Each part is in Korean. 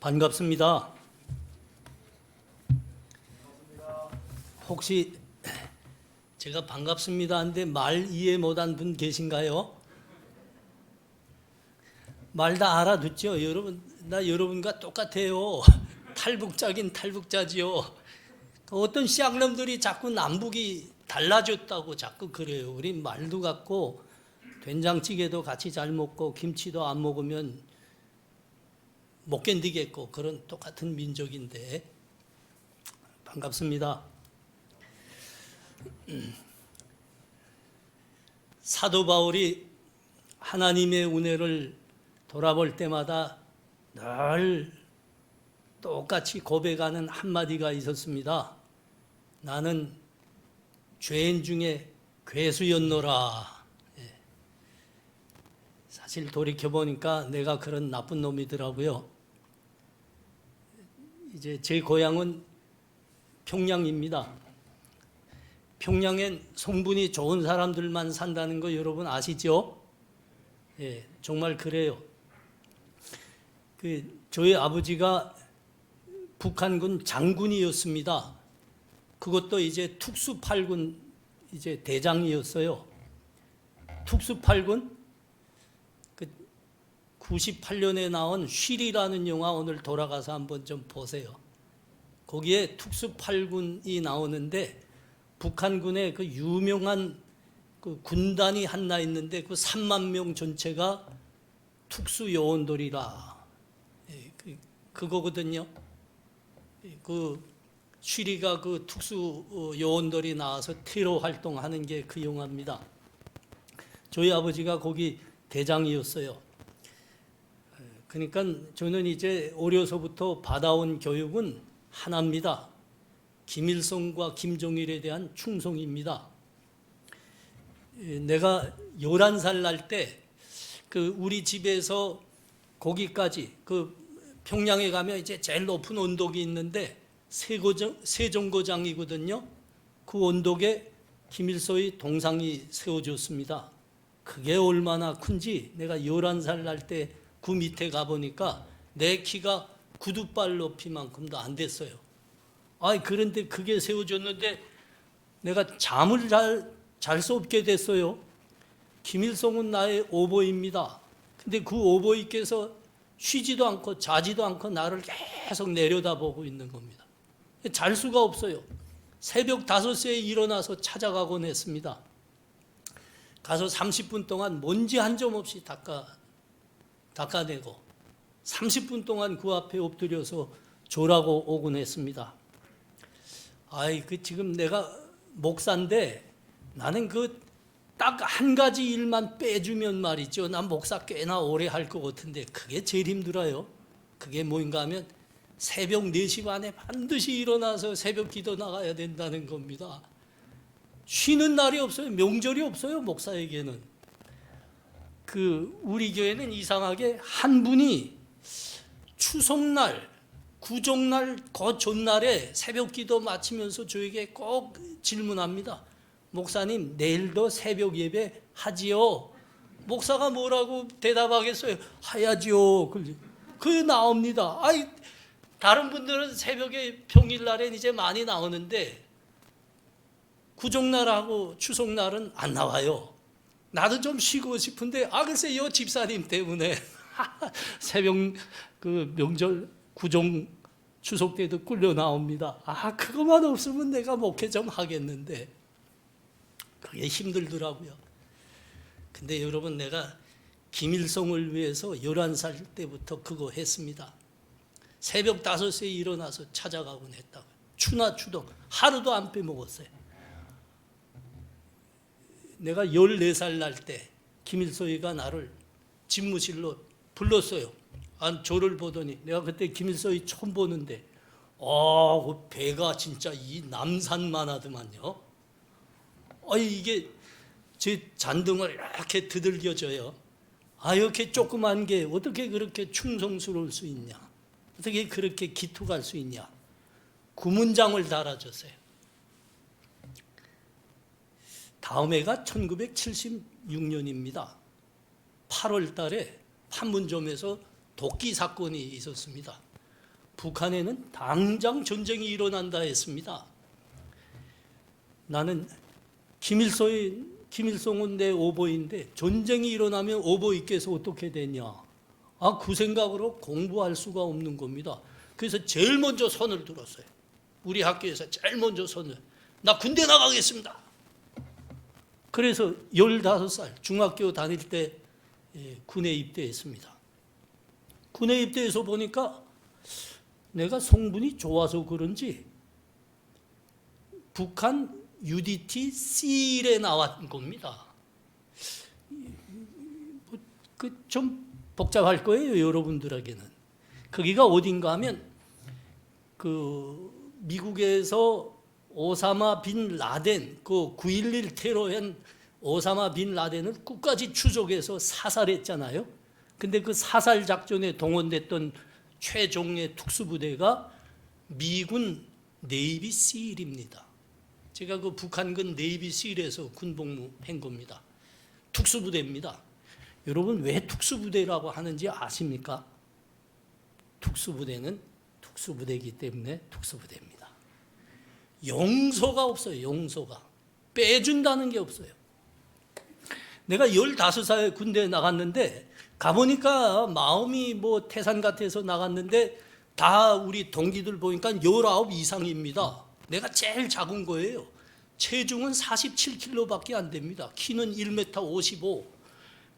반갑습니다. 혹시 제가 반갑습니다 한데 말 이해 못한 분 계신가요? 말 다 알아듣죠? 여러분, 나 여러분과 똑같아요. 탈북자긴 탈북자지요. 어떤 쌍놈들이 자꾸 남북이 달라졌다고 자꾸 그래요. 우리 말도 같고 된장찌개도 같이 잘 먹고 김치도 안 먹으면 못 견디겠고 그런 똑같은 민족인데 반갑습니다. 사도 바울이 하나님의 은혜를 돌아볼 때마다 늘 똑같이 고백하는 한마디가 있었습니다. 나는 죄인 중에 괴수였노라. 사실 돌이켜보니까 내가 그런 나쁜 놈이더라고요. 이제 제 고향은 평양입니다. 평양엔 성분이 좋은 사람들만 산다는 거 여러분 아시죠? 예, 정말 그래요. 저희 아버지가 북한군 장군이었습니다. 그것도 이제 특수8군 이제 대장이었어요. 특수8군 98년에 나온 쉬리라는 영화 오늘 돌아가서 한번 좀 보세요. 거기에 특수8군이 나오는데 북한군의 그 유명한 그 군단이 하나 있는데 그 3만 명 전체가 특수요원들이라 그거거든요. 그 쉬리가 그 특수요원들이 나와서 테러 활동하는 게 그 영화입니다. 저희 아버지가 거기 대장이었어요. 그러니까 저는 이제 어려서부터 받아온 교육은 하나입니다. 김일성과 김정일에 대한 충성입니다. 내가 11살 날 때 그 우리 집에서 거기까지 그 평양에 가면 이제 제일 높은 언덕이 있는데 세정거장이거든요. 그 언덕에 김일성의 동상이 세워졌습니다. 그게 얼마나 큰지 내가 11살 날 때 그 밑에 가보니까 내 키가 구두발 높이만큼도 안 됐어요. 그런데 그게 세워졌는데 내가 잠을 잘 수 없게 됐어요. 김일성은 나의 오보입니다. 근데 그 오보이께서 쉬지도 않고 자지도 않고 나를 계속 내려다보고 있는 겁니다. 잘 수가 없어요. 새벽 5시에 일어나서 찾아가곤 했습니다. 가서 30분 동안 먼지 한 점 없이 닦아내고 30분 동안 그 앞에 엎드려서 졸하고 오곤 했습니다. 지금 내가 목사인데 나는 딱 한 가지 일만 빼주면 말이죠. 난 목사 꽤나 오래 할 것 같은데 그게 제일 힘들어요. 그게 뭐인가 하면 새벽 4시 반에 반드시 일어나서 새벽 기도 나가야 된다는 겁니다. 쉬는 날이 없어요. 명절이 없어요. 목사에게는. 우리 교회는 이상하게 한 분이 추석날, 구정날, 그 전날에 새벽 기도 마치면서 저에게 꼭 질문합니다. 목사님, 내일도 새벽 예배 하지요? 목사가 뭐라고 대답하겠어요? 하야지요. 그게 나옵니다. 다른 분들은 새벽에 평일날엔 이제 많이 나오는데 구정날하고 추석날은 안 나와요. 나도 좀 쉬고 싶은데 글쎄 요 집사님 때문에 새벽 명절 구정 추석 때도 끌려 나옵니다. 그것만 없으면 내가 목회 좀 하겠는데 그게 힘들더라고요. 근데 여러분 내가 김일성을 위해서 11살 때부터 그거 했습니다. 새벽 5시에 일어나서 찾아가곤 했다고요. 추나 추덕 하루도 안 빼먹었어요. 내가 14살 날 때 김일성이가 나를 집무실로 불렀어요. 저를 보더니 내가 그때 김일성이 처음 보는데 그 배가 진짜 이 남산만 하더만요. 이게 제 잔등을 이렇게 드들겨져요. 이렇게 조그만 게 어떻게 그렇게 충성스러울 수 있냐? 어떻게 그렇게 기특할 수 있냐? 구문장을 달아줬어요. 다음 해가 1976년입니다. 8월 달에 판문점에서 도끼 사건이 있었습니다. 북한에는 당장 전쟁이 일어난다 했습니다. 나는 김일성은 내 오보인데 전쟁이 일어나면 오보이께서 어떻게 되냐. 그 생각으로 공부할 수가 없는 겁니다. 그래서 제일 먼저 손을 들었어요. 우리 학교에서 제일 먼저 손을. 나 군대 나가겠습니다. 그래서 15살 중학교 다닐 때 군에 입대했습니다. 군에 입대해서 보니까 내가 성분이 좋아서 그런지 북한 UDT C1에 나왔던 겁니다. 좀 복잡할 거예요, 여러분들에게는. 거기가 어딘가 하면 미국에서 오사마 빈 라덴, 9.11 테러한 오사마 빈 라덴을 끝까지 추적해서 사살했잖아요. 근데 그 사살 작전에 동원됐던 최종의 특수부대가 미군 네이비 실입니다. 제가 그 북한군 네이비 실에서 군복무한 겁니다. 특수부대입니다. 여러분 왜 특수부대라고 하는지 아십니까? 특수부대는 특수부대이기 때문에 특수부대입니다. 용서가 없어요. 용서가. 빼준다는 게 없어요. 내가 15살에 군대에 나갔는데 가보니까 마음이 태산 같아서 나갔는데 다 우리 동기들 보니까 19 이상입니다. 내가 제일 작은 거예요. 체중은 47kg밖에 안 됩니다. 키는 1m 55.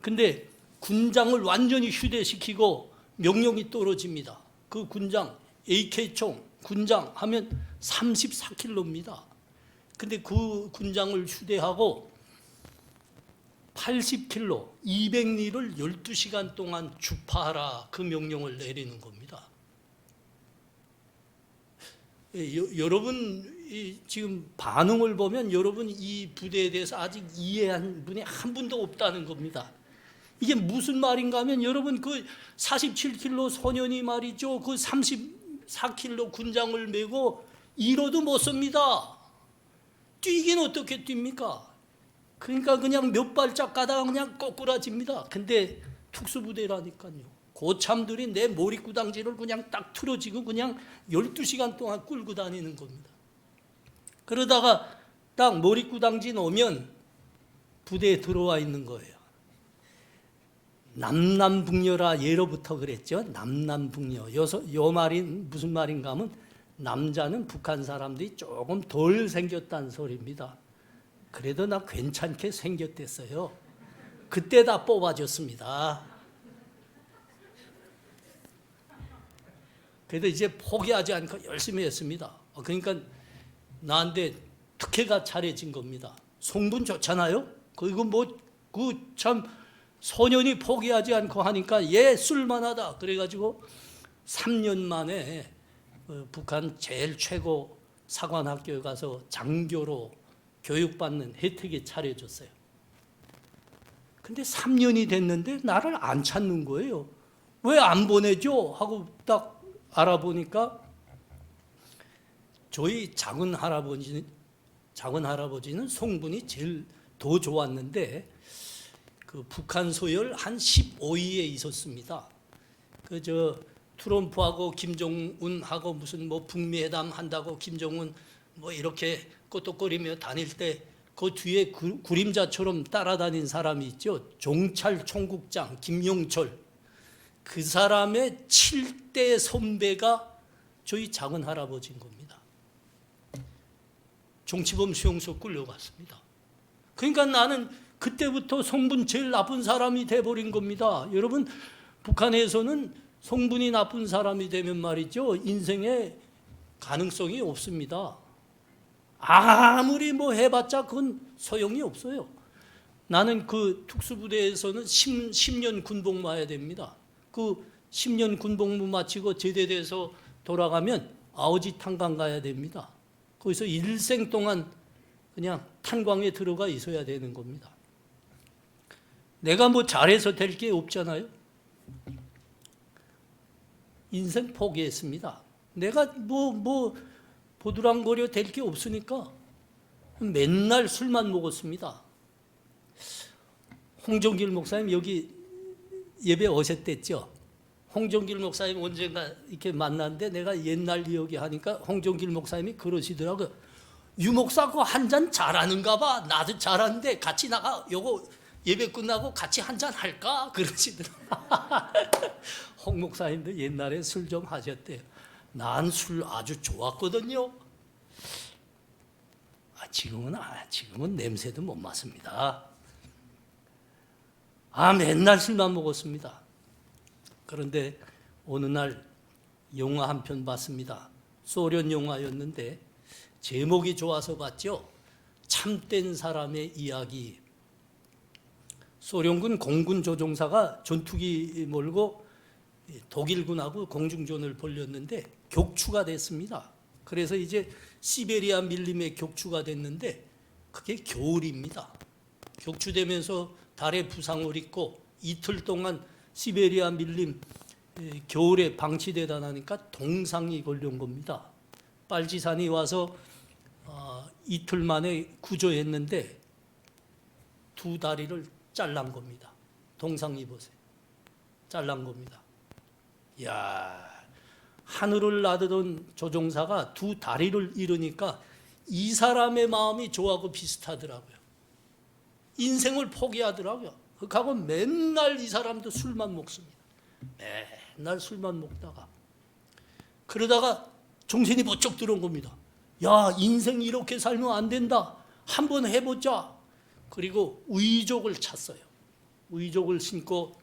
근데 군장을 완전히 휴대시키고 명령이 떨어집니다. 그 군장, AK총, 군장 하면 34kg입니다. 근데 그 군장을 휴대하고 80kg, 200리를 12시간 동안 주파하라 그 명령을 내리는 겁니다. 여러분 지금 반응을 보면 여러분 이 부대에 대해서 아직 이해한 분이 한 분도 없다는 겁니다. 이게 무슨 말인가 하면 여러분 그 47kg 소년이 말이죠. 그 34kg 군장을 메고 1호도 못 씁니다. 뛰긴 어떻게 뜁니까? 그러니까 그냥 몇 발짝 가다가 그냥 꼬꾸라집니다. 근데 특수부대라니까요. 고참들이 내 머리구당지를 그냥 딱 틀어지고 그냥 12시간 동안 끌고 다니는 겁니다. 그러다가 딱 머리구당지 놓으면 부대에 들어와 있는 거예요. 남남북녀라 예로부터 그랬죠. 남남북녀. 요 말이 무슨 말인가 하면 남자는 북한 사람들이 조금 덜 생겼다는 소리입니다. 그래도 나 괜찮게 생겼댔어요. 그때 다 뽑아줬습니다. 그래도 이제 포기하지 않고 열심히 했습니다. 그러니까 나한테 특혜가 차려진 겁니다. 성분 좋잖아요. 그리고 참 소년이 포기하지 않고 하니까 쓸만하다. 그래가지고 3년 만에 북한 제일 최고 사관학교에 가서 장교로 교육받는 혜택이 차려졌어요. 근데 3년이 됐는데 나를 안 찾는 거예요. 왜 안 보내줘? 하고 딱 알아보니까 저희 작은 할아버지는 성분이 제일 더 좋았는데 그 북한 소열 한 15위에 있었습니다. 트럼프하고 김정은하고 무슨 북미회담 한다고 김정은 이렇게 꼬똑거리며 다닐 때 그 뒤에 그림자처럼 따라다닌 사람이 있죠. 종찰 총국장 김용철. 그 사람의 7대 선배가 저희 작은 할아버지인 겁니다. 정치범 수용소 끌려갔습니다. 그러니까 나는 그때부터 성분 제일 나쁜 사람이 돼버린 겁니다. 여러분 북한에서는 성분이 나쁜 사람이 되면 말이죠. 인생에 가능성이 없습니다. 아무리 해봤자 그건 소용이 없어요. 나는 그 특수부대에서는 10년 군복무 해야 됩니다. 그 10년 군복무 마치고 제대돼서 돌아가면 아오지 탄광 가야 됩니다. 거기서 일생 동안 그냥 탄광에 들어가 있어야 되는 겁니다. 내가 잘해서 될 게 없잖아요. 인생 포기했습니다. 내가 보드랑거려 될 게 없으니까 맨날 술만 먹었습니다. 홍정길 목사님 여기 예배 오셨댔죠? 홍정길 목사님 언젠가 이렇게 만났는데 내가 옛날 이야기하니까 홍정길 목사님이 그러시더라고요. 유 목사 그 한 잔 잘하는가 봐. 나도 잘하는데 같이 나가. 요거 예배 끝나고 같이 한 잔 할까? 그러시더라고요. 홍 목사님도 옛날에 술 좀 하셨대요. 난 술 아주 좋았거든요. 지금은 냄새도 못 맡습니다. 맨날 술만 먹었습니다. 그런데 어느 날 영화 한 편 봤습니다. 소련 영화였는데 제목이 좋아서 봤죠. 참된 사람의 이야기. 소련군 공군 조종사가 전투기 몰고 독일군하고 공중전을 벌였는데 격추가 됐습니다. 그래서 이제 시베리아 밀림에 격추가 됐는데 그게 겨울입니다. 격추되면서 다리에 부상을 입고 이틀 동안 시베리아 밀림 겨울에 방치되다 나니까 동상이 걸려온 겁니다. 빨치산이 와서 이틀 만에 구조했는데 두 다리를 잘란 겁니다. 동상이 보세요. 잘란 겁니다. 야, 하늘을 나르던 조종사가 두 다리를 잃으니까 이 사람의 마음이 저하고 비슷하더라고요. 인생을 포기하더라고요. 그하고 맨날 이 사람도 술만 먹습니다. 맨날 술만 먹다가 그러다가 정신이 번쩍 들어온 겁니다. 야, 인생 이렇게 살면 안 된다. 한번 해보자. 그리고 의족을 찼어요. 의족을 신고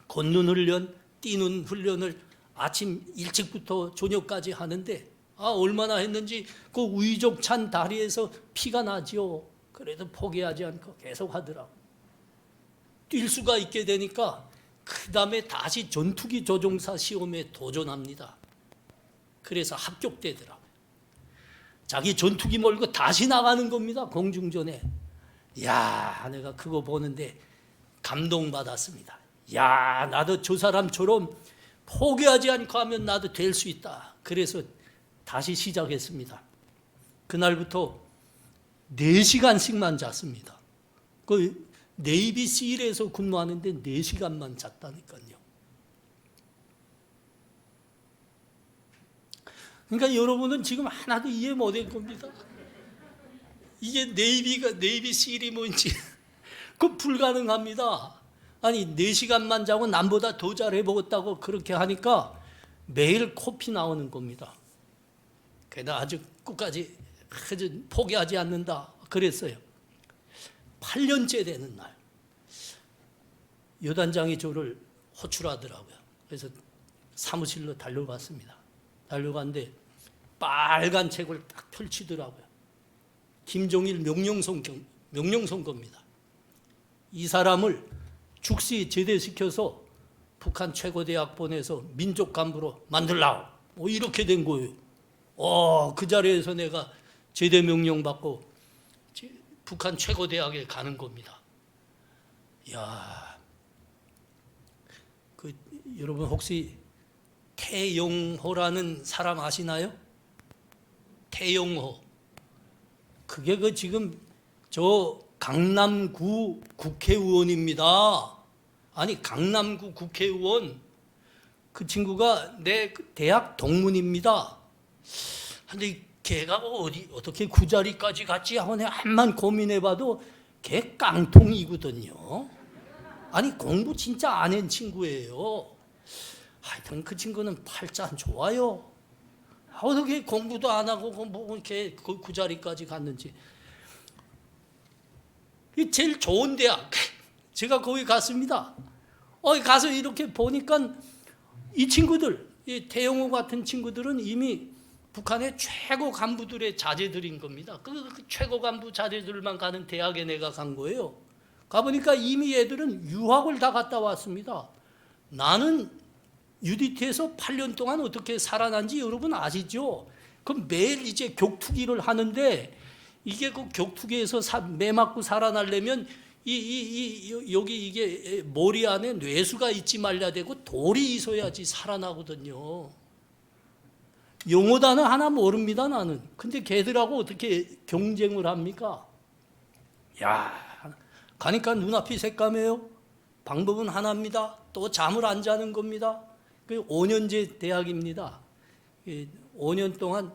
걷는 훈련, 뛰는 훈련을 아침 일찍부터 저녁까지 하는데 얼마나 했는지 그 의족 찬 다리에서 피가 나지요. 그래도 포기하지 않고 계속 하더라고요. 뛸 수가 있게 되니까 그 다음에 다시 전투기 조종사 시험에 도전합니다. 그래서 합격되더라고요. 자기 전투기 몰고 다시 나가는 겁니다. 공중전에. 야, 내가 그거 보는데 감동받았습니다. 야, 나도 저 사람처럼 포기하지 않고 하면 나도 될 수 있다. 그래서 다시 시작했습니다. 그날부터 4시간씩만 잤습니다. 그 네이비 실에서 근무하는데 4시간만 잤다니까요. 그러니까 여러분은 지금 하나도 이해 못할 겁니다. 이게 네이비 실이 뭔지 그 불가능합니다. 아니 4시간만 자고 남보다 더 잘해보겠다고 그렇게 하니까 매일 코피 나오는 겁니다. 그래도 아주 끝까지 포기하지 않는다 그랬어요. 8년째 되는 날 여단장이 저를 호출하더라고요. 그래서 사무실로 달려갔습니다. 달려갔는데 빨간 책을 딱 펼치더라고요. 김종일 명령선거입니다. 이 사람을 즉시 제대시켜서 북한 최고대학 보내서 민족 간부로 만들라고 이렇게 된 거예요. 그 자리에서 내가 제대 명령 받고 북한 최고대학에 가는 겁니다. 야, 여러분 혹시 태영호라는 사람 아시나요? 태영호. 그게 지금 저 강남구 국회의원입니다. 아니 강남구 국회의원. 그 친구가 내 대학 동문입니다. 근데 걔가 어떻게 그 자리까지 갔지 하고 내가 한만 고민해봐도 걔 깡통이거든요. 아니 공부 진짜 안 한 친구예요. 하여튼 그 친구는 팔자 좋아요. 어떻게 공부도 안 하고 이렇게 그 자리까지 갔는지. 제일 좋은 대학 제가 거기 갔습니다. 가서 이렇게 보니까 이 친구들, 이 태영호 같은 친구들은 이미 북한의 최고 간부들의 자제들인 겁니다. 그 최고 간부 자제들만 가는 대학에 내가 간 거예요. 가보니까 이미 애들은 유학을 다 갔다 왔습니다. 나는 UDT에서 8년 동안 어떻게 살아난지 여러분 아시죠? 그럼 매일 이제 격투기를 하는데 이게 그 격투기에서 매 맞고 살아나려면 여기 이게 머리 안에 뇌수가 있지 말아야 되고 돌이 있어야지 살아나거든요. 영어 단어 하나 모릅니다 나는. 근데 걔들하고 어떻게 경쟁을 합니까? 야, 가니까 눈앞이 새까매요. 방법은 하나입니다. 또 잠을 안 자는 겁니다. 그 5년제 대학입니다. 5년 동안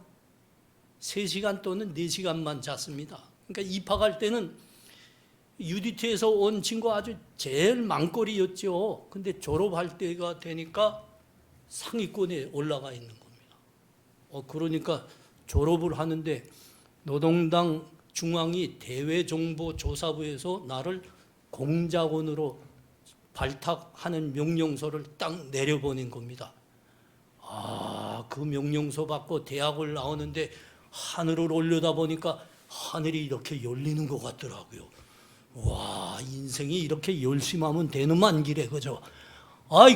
3시간 또는 4시간만 잤습니다. 그러니까 입학할 때는 UDT에서 온 친구 아주 제일 망거리였죠. 근데 졸업할 때가 되니까 상위권에 올라가 있는 겁니다. 그러니까 졸업을 하는데 노동당 중앙이 대외정보조사부에서 나를 공작원으로 발탁하는 명령서를 딱 내려보낸 겁니다. 그 명령서 받고 대학을 나오는데 하늘을 올려다보니까 하늘이 이렇게 열리는 것 같더라고요. 와, 인생이 이렇게 열심하면 되는만 기래, 그죠?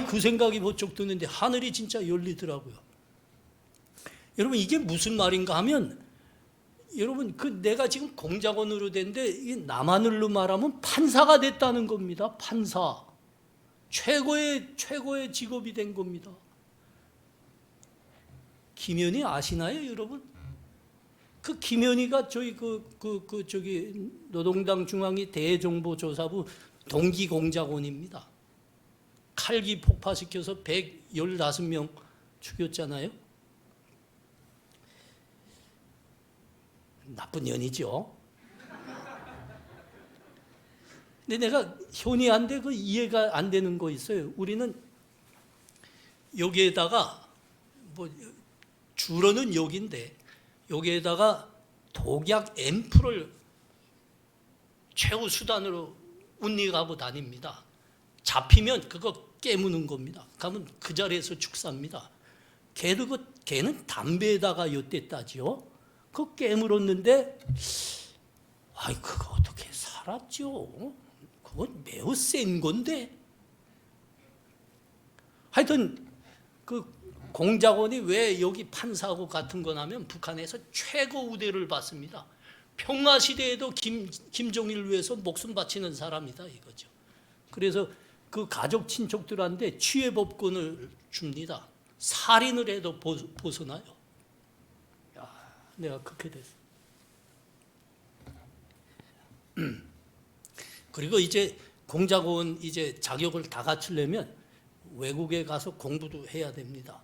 그 생각이 번쩍 드는데 하늘이 진짜 열리더라고요. 여러분, 이게 무슨 말인가 하면, 여러분, 내가 지금 공작원으로 됐는데, 이게 남하늘로 말하면 판사가 됐다는 겁니다. 판사. 최고의 직업이 된 겁니다. 김현희 아시나요, 여러분? 그 김현희가 저희 저기 노동당 중앙위 대정보조사부 동기공작원입니다. 칼기 폭파시켜서 115명 죽였잖아요. 나쁜 년이죠. 근데 내가 현이한데 이해가 안 되는 거 있어요. 우리는 여기에다가 주로는 여기인데 여기에다가 독약 앰플을 최후 수단으로 운리가고 다닙니다. 잡히면 그거 깨무는 겁니다. 그러면 그 자리에서 축사합니다. 걔는 담배에다가 엿댔다지요. 그거 깨물었는데 그거 어떻게 살았죠? 그건 매우 센 건데. 하여튼 공작원이 왜 여기 판사하고 같은 거냐면 북한에서 최고 우대를 받습니다. 평화시대에도 김정일을 위해서 목숨 바치는 사람이다 이거죠. 그래서 그 가족 친척들한테 취해법권을 줍니다. 살인을 해도 벗어나요. 내가 그렇게 됐어. 그리고 이제 공작원 자격을 다 갖추려면 외국에 가서 공부도 해야 됩니다.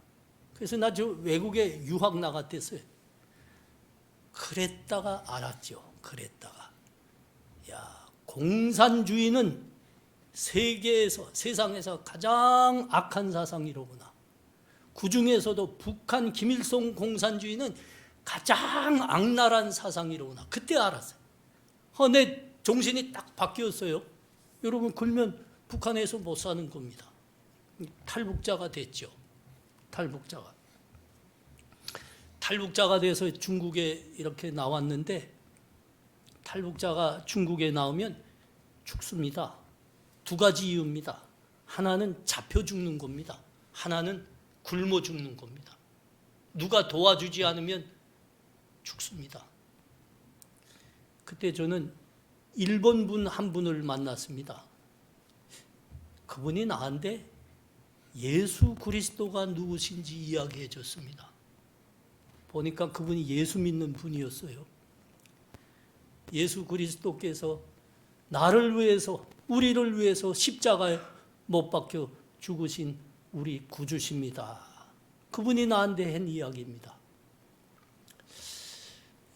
그래서 나 외국에 유학 나갔댔어요. 그랬다가 알았죠. 공산주의는 세상에서 가장 악한 사상이로구나. 그 중에서도 북한 김일성 공산주의는 가장 악랄한 사상이로구나. 그때 알았어요. 내 정신이 딱 바뀌었어요. 여러분, 그러면 북한에서 못 사는 겁니다. 탈북자가 됐죠. 탈북자가 돼서 중국에 이렇게 나왔는데 탈북자가 중국에 나오면 죽습니다. 2가지 이유입니다. 하나는 잡혀 죽는 겁니다. 하나는 굶어 죽는 겁니다. 누가 도와주지 않으면 죽습니다. 그때 저는 일본 분 한 분을 만났습니다. 그분이 나한테 예수 그리스도가 누구신지 이야기해 줬습니다. 보니까 그분이 예수 믿는 분이었어요. 예수 그리스도께서 나를 위해서, 우리를 위해서 십자가에 못 박혀 죽으신 우리 구주십니다. 그분이 나한테 한 이야기입니다.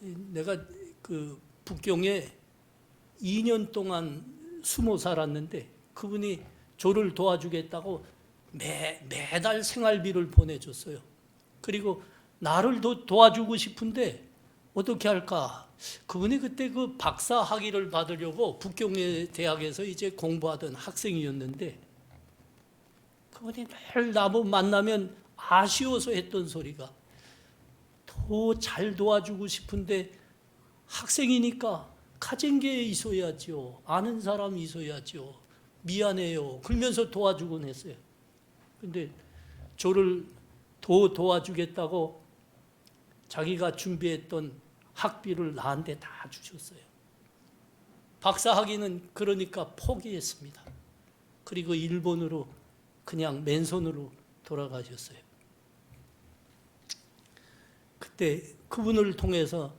내가 북경에 2년 동안 숨어 살았는데 그분이 저를 도와주겠다고 매달 생활비를 보내줬어요. 그리고 나를 도와주고 싶은데 어떻게 할까? 그분이 그때 박사 학위를 받으려고 북경의 대학에서 공부하던 학생이었는데 그분이 늘 나보고 만나면 아쉬워서 했던 소리가 더 잘 도와주고 싶은데 학생이니까 가진 게 있어야죠. 아는 사람이 있어야죠. 미안해요. 그러면서 도와주곤 했어요. 근데 저를 더 도와주겠다고 자기가 준비했던 학비를 나한테 다 주셨어요. 박사 학위는 그러니까 포기했습니다. 그리고 일본으로 그냥 맨손으로 돌아가셨어요. 그때 그분을 통해서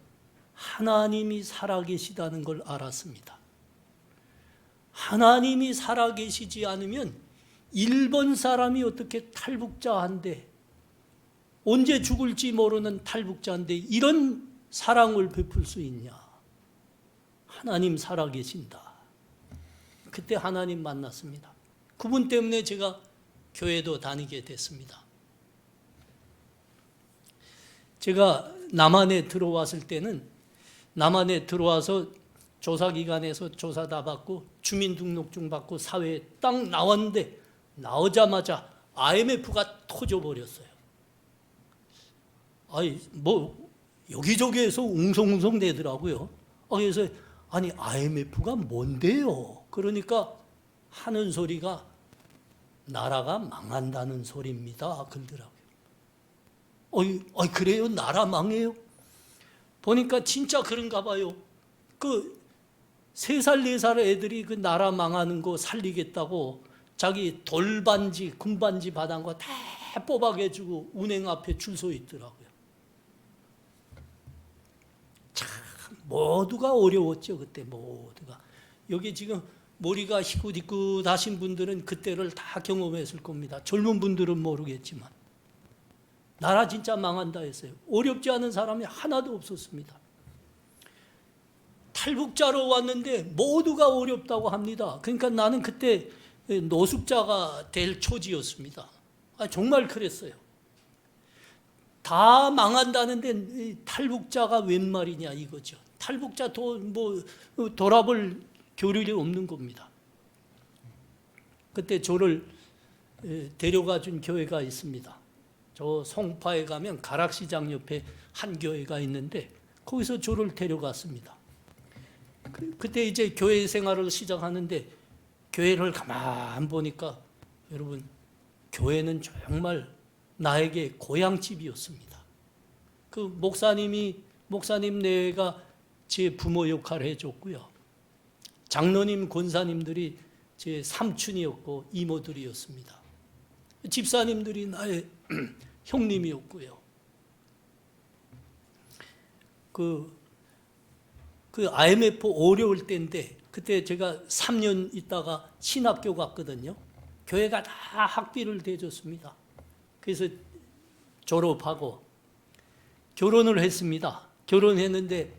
하나님이 살아계시다는 걸 알았습니다. 하나님이 살아계시지 않으면 일본 사람이 어떻게 탈북자한테, 언제 죽을지 모르는 탈북자한테 이런 사랑을 베풀 수 있냐? 하나님 살아계신다. 그때 하나님 만났습니다. 그분 때문에 제가 교회도 다니게 됐습니다. 제가 남한에 들어왔을 때는, 남한에 들어와서 조사기관에서 조사 다 받고 주민등록증 받고 사회에 딱 나왔는데, 나오자마자 IMF가 터져버렸어요. 아니 뭐 여기저기에서 웅성웅성 대더라고요. 그래서 아니 IMF가 뭔데요? 그러니까 하는 소리가 나라가 망한다는 소리입니다. 그러더라고요. 그래요? 나라 망해요? 보니까 진짜 그런가 봐요. 그 3살, 4살 애들이 그 나라 망하는 거 살리겠다고 자기 돌반지, 금반지 받은 거 다 뽑아가지고 은행 앞에 줄 서 있더라고요. 참 모두가 어려웠죠. 그때 모두가. 여기 지금 머리가 희끗희끗하신 분들은 그때를 다 경험했을 겁니다. 젊은 분들은 모르겠지만 나라 진짜 망한다 했어요. 어렵지 않은 사람이 하나도 없었습니다. 탈북자로 왔는데 모두가 어렵다고 합니다. 그러니까 나는 그때 노숙자가 될 처지였습니다. 정말 그랬어요. 다 망한다는데 탈북자가 웬 말이냐 이거죠. 탈북자 돌아볼 교류이 없는 겁니다. 그때 저를 데려가 준 교회가 있습니다. 저 송파에 가면 가락시장 옆에 한 교회가 있는데 거기서 저를 데려갔습니다. 그때 이제 교회 생활을 시작하는데 교회를 가만 보니까 여러분, 교회는 정말 나에게 고향집이었습니다. 그 목사님 내외가 제 부모 역할을 해줬고요. 장로님, 권사님들이 제 삼촌이었고 이모들이었습니다. 집사님들이 나의 형님이었고요. 그 IMF 어려울 때인데 그때 제가 3년 있다가 신학교 갔거든요. 교회가 다 학비를 대줬습니다. 그래서 졸업하고 결혼을 했습니다. 결혼했는데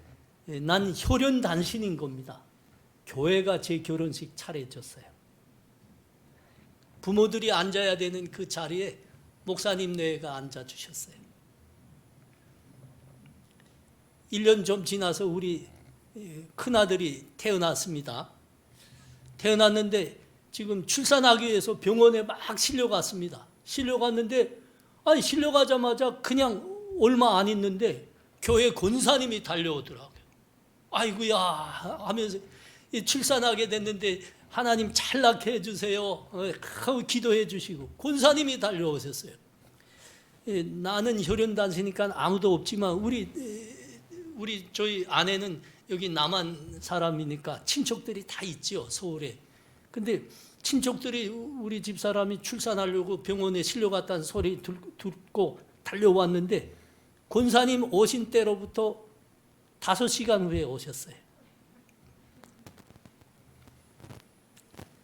난 혈연단신인 겁니다. 교회가 제 결혼식 차려줬어요. 부모들이 앉아야 되는 그 자리에 목사님 내외가 앉아주셨어요. 1년 좀 지나서 우리 큰아들이 태어났습니다. 태어났는데 지금 출산하기 위해서 병원에 막 실려갔습니다. 실려갔는데 실려가자마자 그냥 얼마 안 있는데 교회 권사님이 달려오더라고요. 아이고야 하면서 출산하게 됐는데 하나님 잘 낳게 해주세요 하고 기도해 주시고 권사님이 달려오셨어요. 나는 혈연단시니까 아무도 없지만 저희 아내는 여기 남한 사람이니까 친척들이 다 있죠, 서울에. 근데 친척들이 우리 집사람이 출산하려고 병원에 실려갔다는 소리 듣고 달려왔는데 권사님 오신 때로부터 5시간 후에 오셨어요.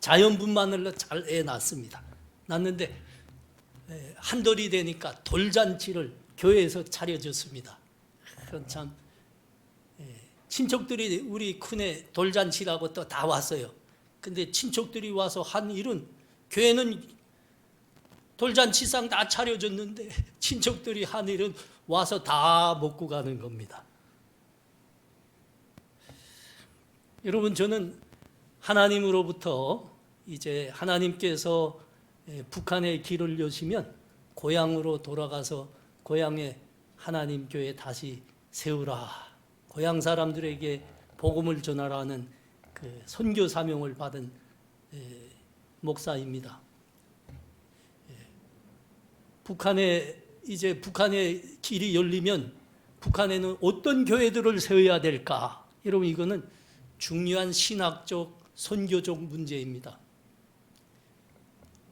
자연분만을 잘 애 낳습니다. 낳는데 한 달이 되니까 돌잔치를 교회에서 차려줬습니다. 그건 참 친척들이 우리 큰애 돌잔치라고 또 다 왔어요. 근데 친척들이 와서 한 일은 교회는 돌잔치상 다 차려줬는데 친척들이 한 일은 와서 다 먹고 가는 겁니다. 여러분, 저는 하나님으로부터 이제 하나님께서 북한의 길을 여시면 고향으로 돌아가서 고향에 하나님 교회 다시 세우라, 고향 사람들에게 복음을 전하라는 그 선교 사명을 받은 목사입니다. 북한의 길이 열리면 북한에는 어떤 교회들을 세워야 될까? 여러분, 이거는 중요한 신학적, 선교적 문제입니다.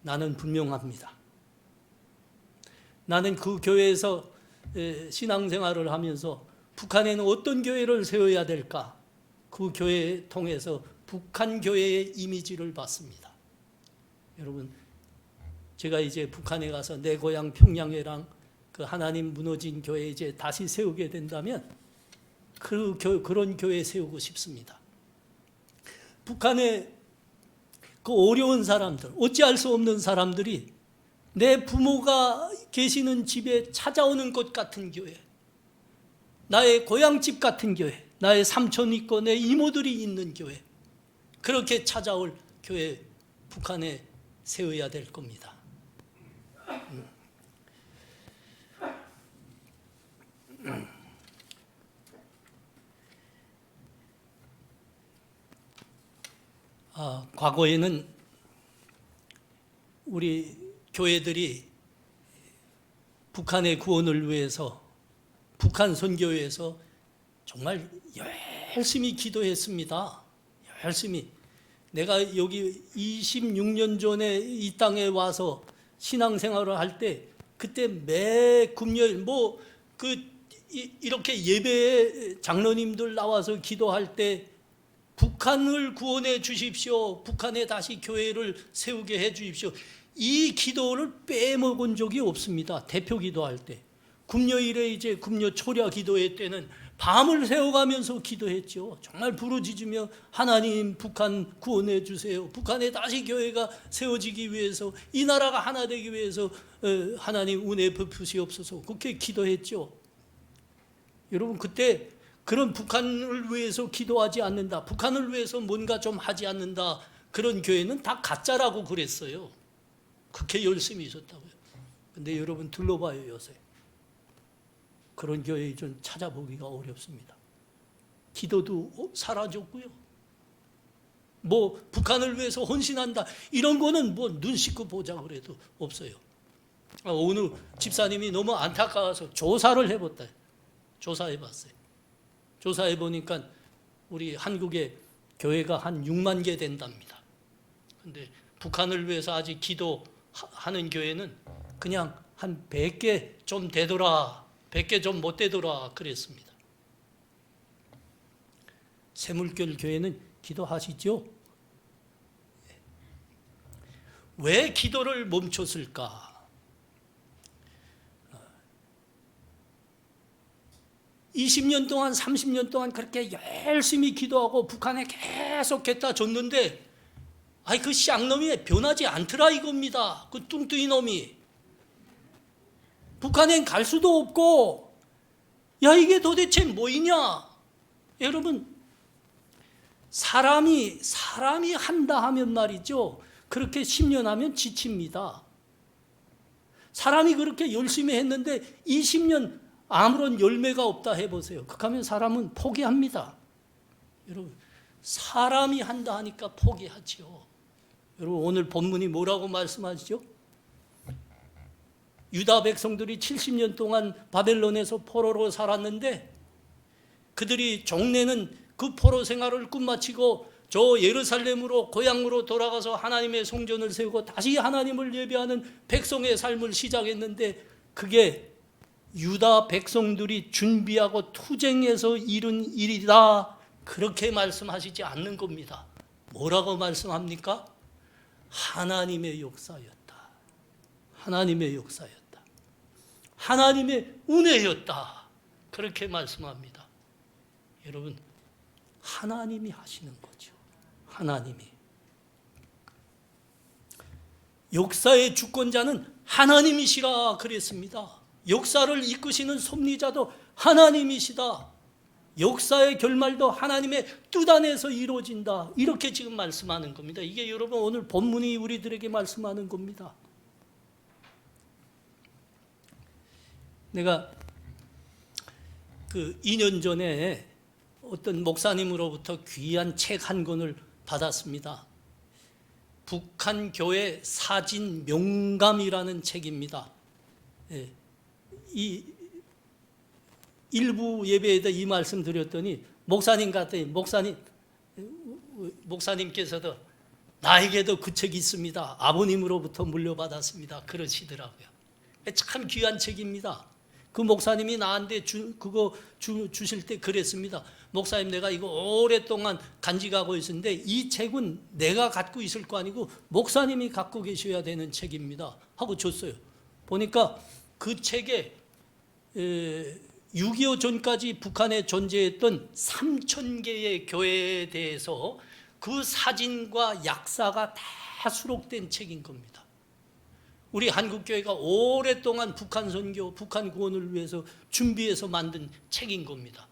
나는 분명합니다. 나는 그 교회에서 신앙생활을 하면서 북한에는 어떤 교회를 세워야 될까? 그 교회를 통해서 북한 교회의 이미지를 봤습니다. 여러분, 제가 이제 북한에 가서 내 고향 평양회랑 그 하나님 무너진 교회 이제 다시 세우게 된다면 그런 교회 세우고 싶습니다. 북한의 그 어려운 사람들, 어찌할 수 없는 사람들이 내 부모가 계시는 집에 찾아오는 것 같은 교회, 나의 고향집 같은 교회, 나의 삼촌이 있고 내 이모들이 있는 교회, 그렇게 찾아올 교회 북한에 세워야 될 겁니다. 과거에는 우리 교회들이 북한의 구원을 위해서 북한 선교회에서 정말 열심히 기도했습니다. 열심히. 내가 여기 26년 전에 이 땅에 와서 신앙생활을 할 때 그때 매 금요일 이렇게 예배에 장로님들 나와서 기도할 때 북한을 구원해 주십시오. 북한에 다시 교회를 세우게 해 주십시오. 이 기도를 빼먹은 적이 없습니다. 대표 기도할 때. 금요일에 이제 금요 초려 기도회 때는 밤을 새워가면서 기도했죠. 정말 부르짖으며 하나님 북한 구원해 주세요. 북한에 다시 교회가 세워지기 위해서 이 나라가 하나 되기 위해서 하나님 은혜 베푸시옵소서. 그렇게 기도했죠. 여러분 그때 그런 북한을 위해서 기도하지 않는다, 북한을 위해서 뭔가 좀 하지 않는다, 그런 교회는 다 가짜라고 그랬어요. 그렇게 열심히 있었다고요. 근데 여러분 둘러봐요. 요새 그런 교회 좀 찾아보기가 어렵습니다. 기도도 사라졌고요. 북한을 위해서 헌신한다 이런 거는 눈 씻고 보자 그래도 없어요. 어느 집사님이 너무 안타까워서 조사를 해봤다. 조사해봤어요. 조사해보니까 우리 한국에 교회가 한 6만 개 된답니다. 근데 북한을 위해서 아직 기도하는 교회는 그냥 한 100개 좀 되더라, 100개 좀 못 되더라 그랬습니다. 새물결 교회는 기도하시죠? 왜 기도를 멈췄을까? 20년 동안 30년 동안 그렇게 열심히 기도하고 북한에 계속 갖다 줬는데 그 쌍놈이 변하지 않더라 이겁니다. 그 뚱뚱이 놈이 북한엔 갈 수도 없고 이게 도대체 뭐이냐? 여러분 사람이 한다 하면 말이죠, 그렇게 10년 하면 지칩니다. 사람이 그렇게 열심히 했는데 20년 아무런 열매가 없다 해보세요. 그렇게 하면 사람은 포기합니다. 여러분 사람이 한다 하니까 포기하죠. 여러분 오늘 본문이 뭐라고 말씀하시죠? 유다 백성들이 70년 동안 바벨론에서 포로로 살았는데 그들이 종래는 그 포로 생활을 끝마치고 저 예루살렘으로 고향으로 돌아가서 하나님의 성전을 세우고 다시 하나님을 예배하는 백성의 삶을 시작했는데 그게 유다 백성들이 준비하고 투쟁해서 이룬 일이다, 그렇게 말씀하시지 않는 겁니다. 뭐라고 말씀합니까? 하나님의 역사였다. 하나님의 역사였다. 하나님의 은혜였다. 그렇게 말씀합니다. 여러분 하나님이 하시는 거죠. 하나님이. 역사의 주권자는 하나님이시라 그랬습니다. 역사를 이끄시는 섭리자도 하나님이시다. 역사의 결말도 하나님의 뜻 안에서 이루어진다. 이렇게 지금 말씀하는 겁니다. 이게 여러분 오늘 본문이 우리들에게 말씀하는 겁니다. 내가 2년 전에 어떤 목사님으로부터 귀한 책 한 권을 받았습니다. 북한 교회 사진 명감이라는 책입니다. 이 일부 예배에다 이 말씀 드렸더니 목사님 같더니 목사님께서도 나에게도 그 책이 있습니다. 아버님으로부터 물려받았습니다. 그러시더라고요. 참 귀한 책입니다. 그 목사님이 나한테 주실 때 그랬습니다. 목사님, 내가 이거 오랫동안 간직하고 있었는데 이 책은 내가 갖고 있을 거 아니고 목사님이 갖고 계셔야 되는 책입니다 하고 줬어요. 보니까 그 책에 6.25 전까지 북한에 존재했던 3,000개의 교회에 대해서 그 사진과 약사가 다 수록된 책인 겁니다. 우리 한국교회가 오랫동안 북한 선교, 북한 구원을 위해서 준비해서 만든 책인 겁니다.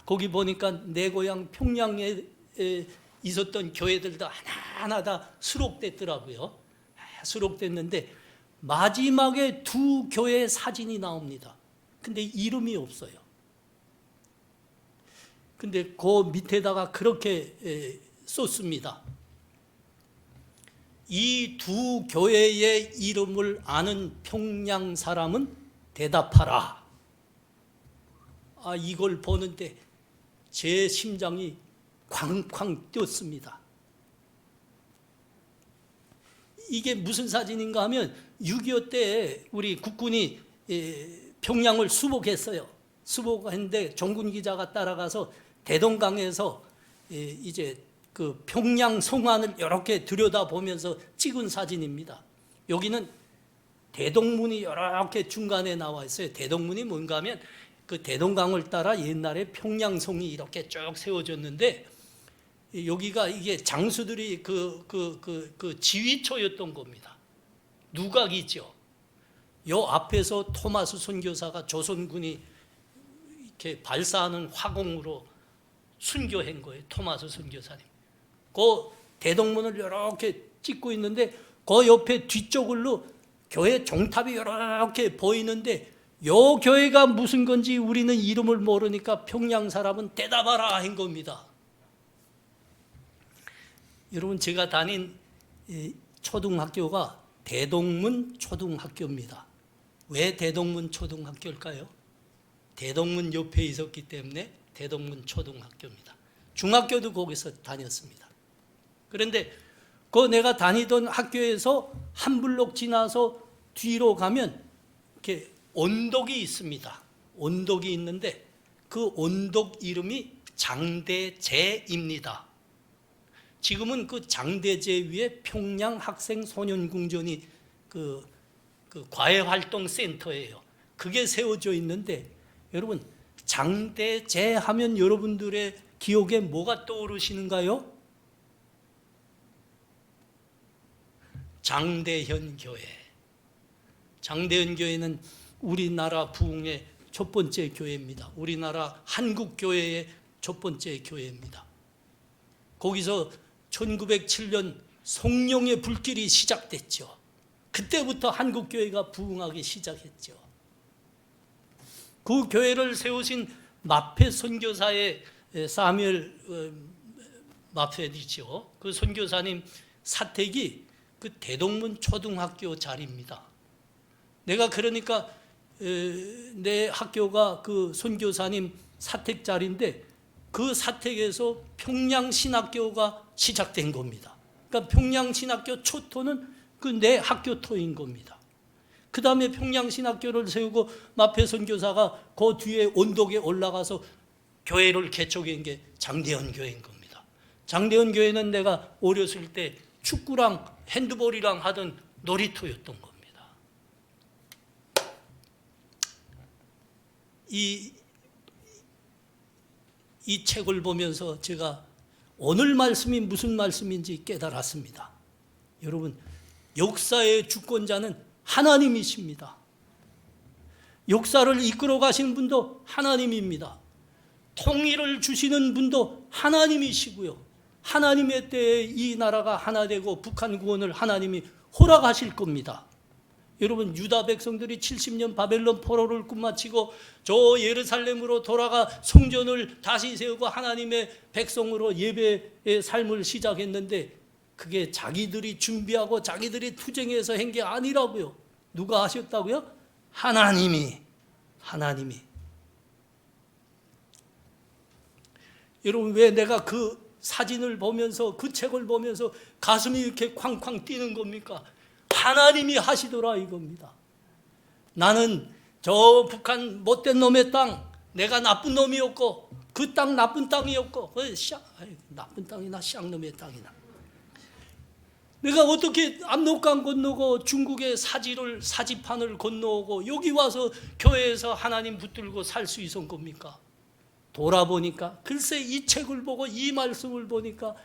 거기 보니까 내 고향 평양에 있었던 교회들도 하나하나 다 수록됐더라고요. 수록됐는데 마지막에 두 교회 사진이 나옵니다. 근데 이름이 없어요. 근데 그 밑에다가 그렇게 썼습니다. 이 두 교회의 이름을 아는 평양 사람은 대답하라. 이걸 보는데 제 심장이 쾅쾅 뛰었습니다. 이게 무슨 사진인가 하면 6.25 때 우리 국군이 평양을 수복했어요. 수복했는데 정군 기자가 따라가서 대동강에서 이제 그 평양 성안을 이렇게 들여다보면서 찍은 사진입니다. 여기는 대동문이 이렇게 중간에 나와 있어요. 대동문이 뭔가 하면 그 대동강을 따라 옛날에 평양성이 이렇게 쭉 세워졌는데 여기가 이게 장수들이 그 지휘처였던 겁니다. 누각이죠. 요 앞에서 토마스 선교사가 조선군이 이렇게 발사하는 화공으로 순교한 거예요. 토마스 선교사님. 그 대동문을 이렇게 찍고 있는데 그 옆에 뒤쪽으로 교회 종탑이 이렇게 보이는데 요 교회가 무슨 건지 우리는 이름을 모르니까 평양 사람은 대답하라 한 겁니다. 여러분, 제가 다닌 초등학교가 대동문 초등학교입니다. 왜 대동문 초등학교일까요? 대동문 옆에 있었기 때문에 대동문 초등학교입니다. 중학교도 거기서 다녔습니다. 그런데 그 내가 다니던 학교에서 한 블록 지나서 뒤로 가면 이렇게 언덕이 있습니다. 언덕이 있는데 그 언덕 이름이 장대제입니다. 지금은 그 장대제 위에 평양 학생 소년궁전이 그 과외활동센터예요. 그게 세워져 있는데 여러분, 장대제 하면 여러분들의 기억에 뭐가 떠오르시는가요? 장대현 교회. 장대현 교회는 우리나라 부흥의 첫 번째 교회입니다. 우리나라 한국 교회의 첫 번째 교회입니다. 거기서 1907년 성령의 불길이 시작됐죠. 그때부터 한국 교회가 부흥하기 시작했죠. 그 교회를 세우신 마페 선교사의 사뮤엘 마페이죠. 그 선교사님 사택이 그 대동문 초등학교 자리입니다. 내가 그러니까 내 학교가 그 선교사님 사택 자리인데 그 사택에서 평양신학교가 시작된 겁니다. 그러니까 평양신학교 초토는 그 내 학교 토인 겁니다. 그 다음에 평양신학교를 세우고 마페 선교사가 그 뒤에 언덕에 올라가서 교회를 개척한 게 장대현 교회인 겁니다. 장대현 교회는 내가 어렸을 때 축구랑 핸드볼이랑 하던 놀이터였던 겁니다. 이 책을 보면서 제가 오늘 말씀이 무슨 말씀인지 깨달았습니다. 여러분, 역사의 주권자는 하나님이십니다. 역사를 이끌어 가신 분도 하나님입니다. 통일을 주시는 분도 하나님이시고요. 하나님의 때에 이 나라가 하나 되고 북한 구원을 하나님이 허락하실 겁니다. 여러분, 유다 백성들이 70년 바벨론 포로를 끝마치고 저 예루살렘으로 돌아가 성전을 다시 세우고 하나님의 백성으로 예배의 삶을 시작했는데 그게 자기들이 준비하고 자기들이 투쟁해서 한 게 아니라고요. 누가 하셨다고요? 하나님이. 여러분, 왜 내가 그 사진을 보면서 그 책을 보면서 가슴이 이렇게 쾅쾅 뛰는 겁니까? 하나님이 하시더라 이겁니다. 나는 저 북한 못된 놈의 땅, 내가 나쁜 놈이었고 그 땅 나쁜 땅이었고 나쁜 땅이나 쌍놈의 땅이나 내가 어떻게 압록강 건너고 중국의 사지판을 건너오고 여기 와서 교회에서 하나님 붙들고 살 수 있었던 겁니까? 돌아보니까 글쎄 이 책을 보고 이 말씀을 보니까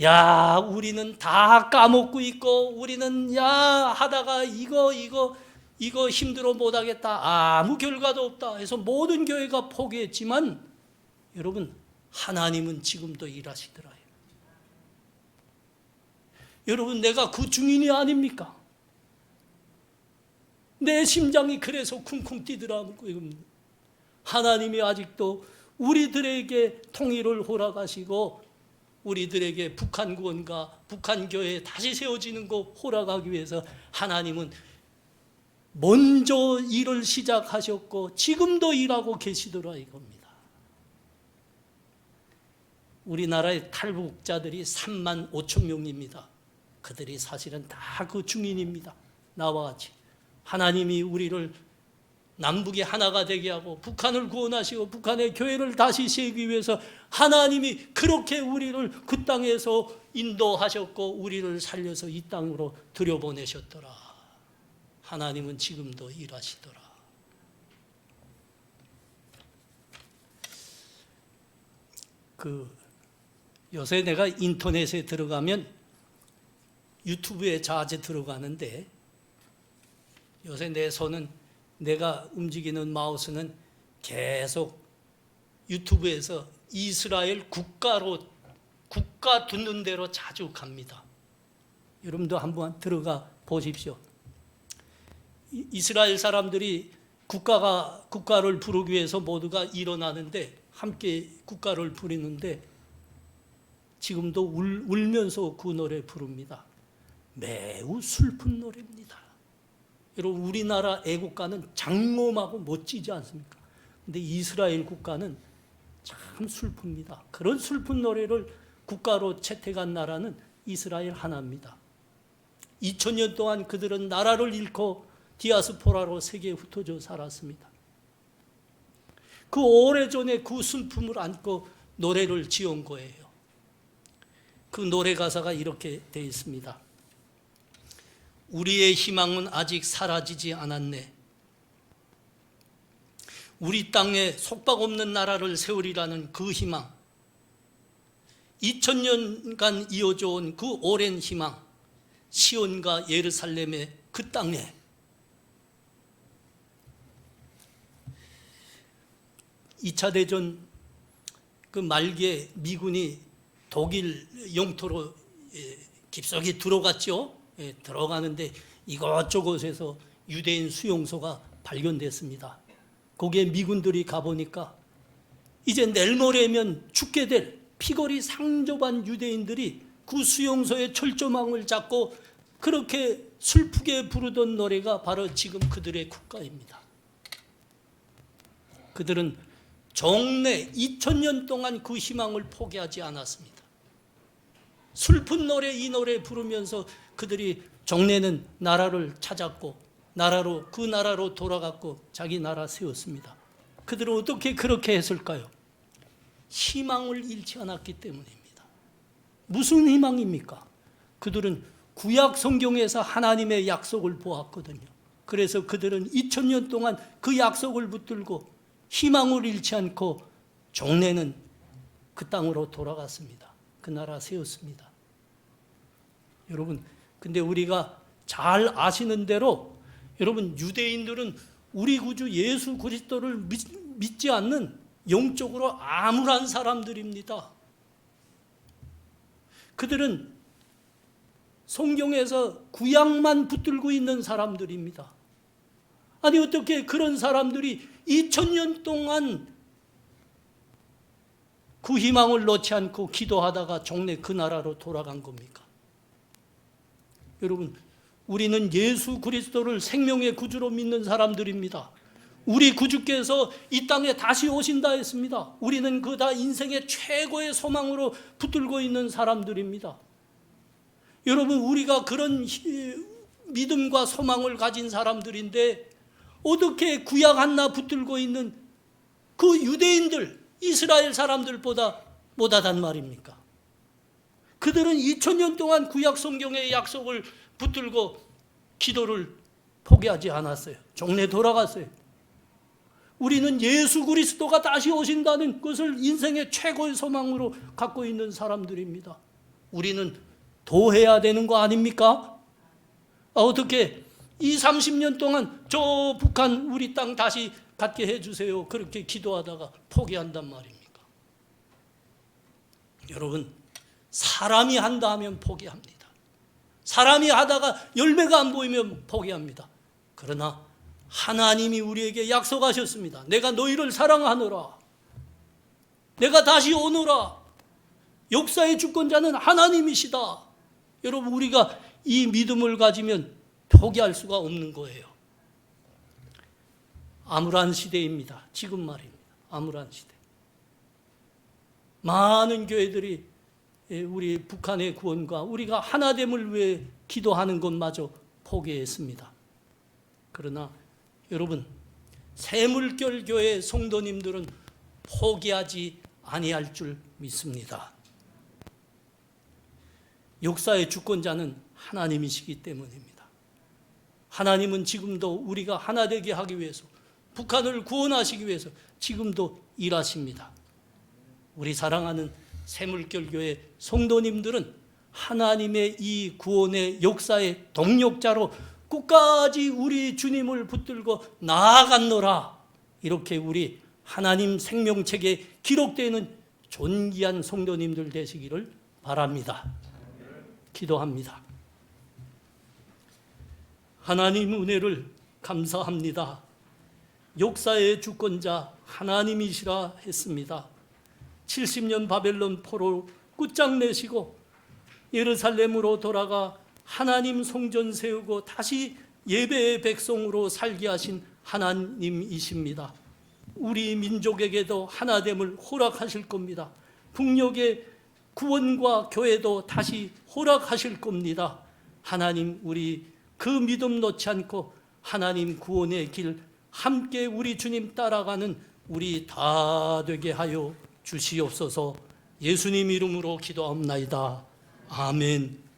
야 우리는 다 까먹고 있고 우리는 야 하다가 이거 힘들어 못하겠다 아무 결과도 없다 해서 모든 교회가 포기했지만 여러분 하나님은 지금도 일하시더라요. 여러분 내가 그 증인이 아닙니까? 내 심장이 그래서 쿵쿵 뛰더라고요. 하나님이 아직도 우리들에게 통일을 허락하시고 우리들에게 북한 구원과 북한 교회 다시 세워지는 거 허락하기 위해서 하나님은 먼저 일을 시작하셨고 지금도 일하고 계시더라 이겁니다. 우리나라의 탈북자들이 3만 5천 명입니다. 그들이 사실은 다 그 증인입니다. 나와 같이 하나님이 우리를 남북이 하나가 되게 하고 북한을 구원하시고 북한의 교회를 다시 세우기 위해서 하나님이 그렇게 우리를 그 땅에서 인도하셨고 우리를 살려서 이 땅으로 들여보내셨더라. 하나님은 지금도 일하시더라. 요새 내가 인터넷에 들어가면 유튜브에 자주 들어가는데 요새 내 손은 내가 움직이는 마우스는 계속 유튜브에서 이스라엘 국가 듣는 대로 자주 갑니다. 여러분도 한번 들어가 보십시오. 이스라엘 사람들이 국가를 부르기 위해서 모두가 일어나는데 함께 국가를 부르는데 지금도 울면서 그 노래 부릅니다. 매우 슬픈 노래입니다. 여러분 우리나라 애국가는 장엄하고 멋지지 않습니까? 근데 이스라엘 국가는 참 슬픕니다. 그런 슬픈 노래를 국가로 채택한 나라는 이스라엘 하나입니다. 2000년 동안 그들은 나라를 잃고 디아스포라로 세계에 흩어져 살았습니다. 그 오래전에 그 슬픔을 안고 노래를 지은 거예요. 그 노래 가사가 이렇게 되어 있습니다. 우리의 희망은 아직 사라지지 않았네. 우리 땅에 속박없는 나라를 세우리라는 그 희망, 2000년간 이어져 온 그 오랜 희망, 시온과 예루살렘의 그 땅에 2차 대전 그 말기에 미군이 독일 영토로 깊숙이 들어갔죠. 들어가는데 이것저것에서 유대인 수용소가 발견됐습니다. 거기에 미군들이 가보니까 이제 내일 모레면 죽게 될 피골이 상접한 유대인들이 그 수용소의 철조망을 잡고 그렇게 슬프게 부르던 노래가 바로 지금 그들의 국가입니다. 그들은 정내 2000년 동안 그 희망을 포기하지 않았습니다. 슬픈 노래 이 노래 부르면서 그들이 정내는 나라를 찾았고 그 나라로 돌아갔고 자기 나라 세웠습니다. 그들은 어떻게 그렇게 했을까요? 희망을 잃지 않았기 때문입니다. 무슨 희망입니까? 그들은 구약 성경에서 하나님의 약속을 보았거든요. 그래서 그들은 2000년 동안 그 약속을 붙들고 희망을 잃지 않고 종래는 그 땅으로 돌아갔습니다. 그 나라 세웠습니다. 여러분, 근데 우리가 잘 아시는 대로 여러분 유대인들은 우리 구주 예수 그리스도를 믿지 않는 영적으로 암울한 사람들입니다. 그들은 성경에서 구약만 붙들고 있는 사람들입니다. 아니 어떻게 그런 사람들이 2000년 동안 그 희망을 놓지 않고 기도하다가 종래 그 나라로 돌아간 겁니까? 여러분, 우리는 예수 그리스도를 생명의 구주로 믿는 사람들입니다. 우리 구주께서 이 땅에 다시 오신다 했습니다. 우리는 그다 인생의 최고의 소망으로 붙들고 있는 사람들입니다. 여러분, 우리가 그런 믿음과 소망을 가진 사람들인데 어떻게 구약 하나 붙들고 있는 그 유대인들, 이스라엘 사람들보다 못하단 말입니까? 그들은 2000년 동안 구약 성경의 약속을 붙들고 기도를 포기하지 않았어요. 종래 돌아갔어요. 우리는 예수 그리스도가 다시 오신다는 것을 인생의 최고의 소망으로 갖고 있는 사람들입니다. 우리는 도해야 되는 거 아닙니까? 어떻게 30년 동안 저 북한 우리 땅 다시 갖게 해주세요, 그렇게 기도하다가 포기한단 말입니까? 여러분, 사람이 한다 하면 포기합니다. 사람이 하다가 열매가 안 보이면 포기합니다. 그러나 하나님이 우리에게 약속하셨습니다. 내가 너희를 사랑하노라. 내가 다시 오노라. 역사의 주권자는 하나님이시다. 여러분, 우리가 이 믿음을 가지면 포기할 수가 없는 거예요. 암울한 시대입니다. 지금 말입니다. 암울한 시대. 많은 교회들이 우리 북한의 구원과 우리가 하나됨을 위해 기도하는 것마저 포기했습니다. 그러나 여러분, 새물결 교회 성도님들은 포기하지 아니할 줄 믿습니다. 역사의 주권자는 하나님이시기 때문입니다. 하나님은 지금도 우리가 하나 되게 하기 위해서, 북한을 구원하시기 위해서 지금도 일하십니다. 우리 사랑하는 새물결 교회 성도님들은 하나님의 이 구원의 역사의 동력자로 끝까지 우리 주님을 붙들고 나아갔노라. 이렇게 우리 하나님 생명책에 기록되는 존귀한 성도님들 되시기를 바랍니다. 기도합니다. 하나님 은혜를 감사합니다. 역사의 주권자 하나님이시라 했습니다. 70년 바벨론 포로 끝장내시고 예루살렘으로 돌아가 하나님 성전 세우고 다시 예배의 백성으로 살게 하신 하나님이십니다. 우리 민족에게도 하나됨을 허락하실 겁니다. 북녘의 구원과 교회도 다시 허락하실 겁니다. 하나님, 우리 그 믿음 놓지 않고 하나님 구원의 길 함께 우리 주님 따라가는 우리 다 되게 하여 주시옵소서. 예수님 이름으로 기도합나이다. 아멘.